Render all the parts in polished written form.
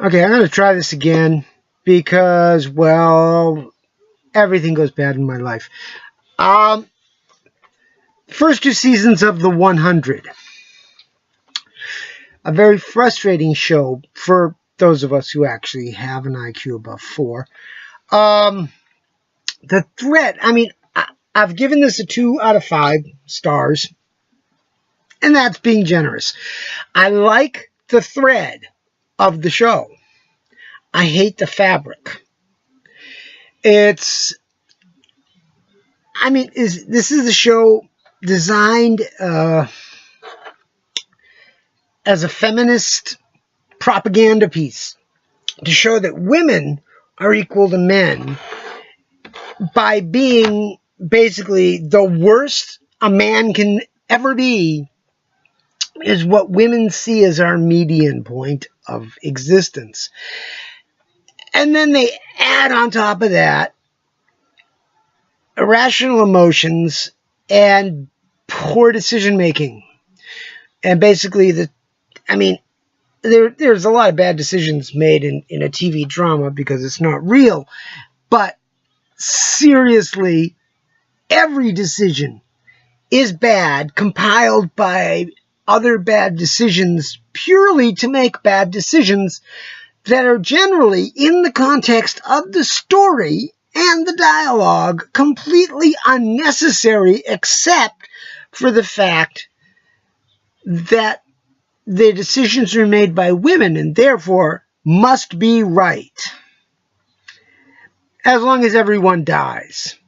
Okay, I'm going to try this again because, well, everything goes bad in my life. First 2 seasons of The 100. A very frustrating show for those of us who actually have an IQ above 4. The threat, I've given this a 2 out of 5 stars, and that's being generous. I like the thread of the show. I hate the fabric. This is a show designed as a feminist propaganda piece to show that women are equal to men by being basically the worst a man can ever be is what women see as our median point of existence. And then they add on top of that irrational emotions and poor decision making. And basically, there's a lot of bad decisions made in a TV drama because it's not real. But seriously, every decision is bad, compiled by other bad decisions purely to make bad decisions that are generally, in the context of the story and the dialogue, completely unnecessary, except for the fact that the decisions are made by women and therefore must be right. As long as everyone dies.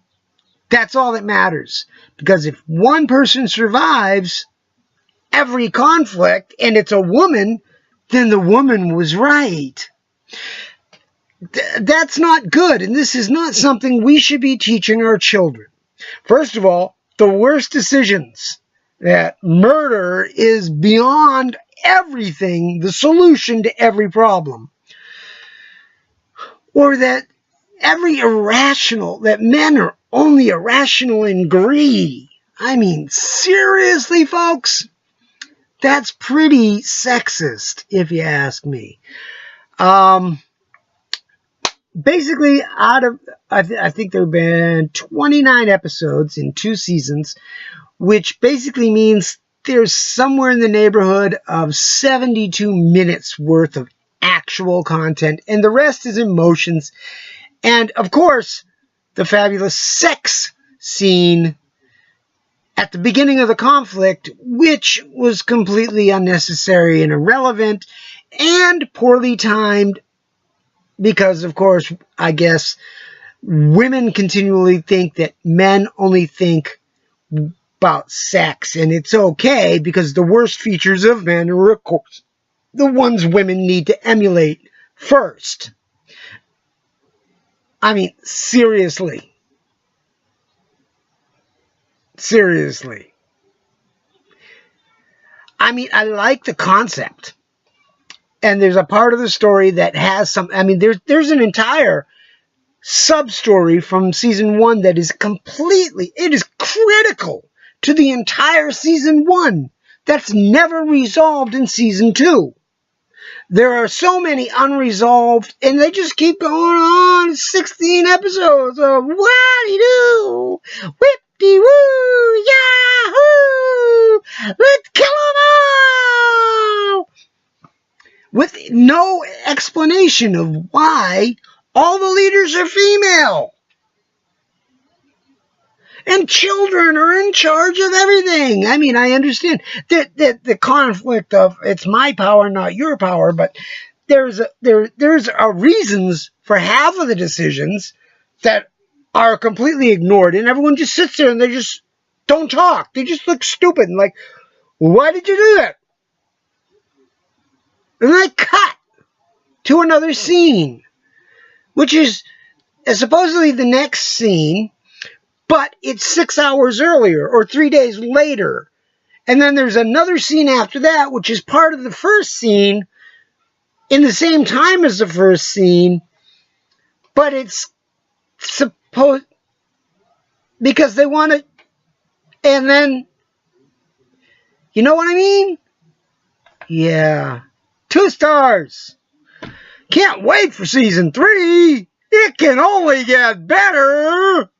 That's all that matters. Because if one person survives every conflict and it's a woman, then the woman was right. That's not good, and this is not something we should be teaching our children. First of all, the worst decisions, that murder is beyond everything, the solution to every problem. Or that that men are only irrational in greed. Seriously, folks? That's pretty sexist, if you ask me. Basically, I think there have been 29 episodes in 2 seasons, which basically means there's somewhere in the neighborhood of 72 minutes worth of actual content, and the rest is emotions. And, of course, the fabulous sex scene at the beginning of the conflict, which was completely unnecessary and irrelevant and poorly timed because, of course, I guess women continually think that men only think about sex, and it's okay because the worst features of men are, of course, the ones women need to emulate first. Seriously. Seriously. I like the concept. And there's a part of the story that has some, there's an entire sub-story from season 1 that is it is critical to the entire season 1 that's never resolved in season 2. There are so many unresolved, and they just keep going on. 16 episodes of what-de-do, whip-de-woo, yahoo, let's kill them all, with no explanation of why all the leaders are female. And children are in charge of everything. I understand that the conflict of it's my power, not your power, but there's reasons for half of the decisions that are completely ignored, and everyone just sits there and they just don't talk. They just look stupid and like, why did you do that? And then cut to another scene, which is supposedly the next scene, but it's 6 hours earlier or 3 days later. And then there's another scene after that, which is part of the first scene in the same time as the first scene, but it's supposed because they want to, and then, you know what I mean? Yeah. 2 stars. Can't wait for season 3. It can only get better.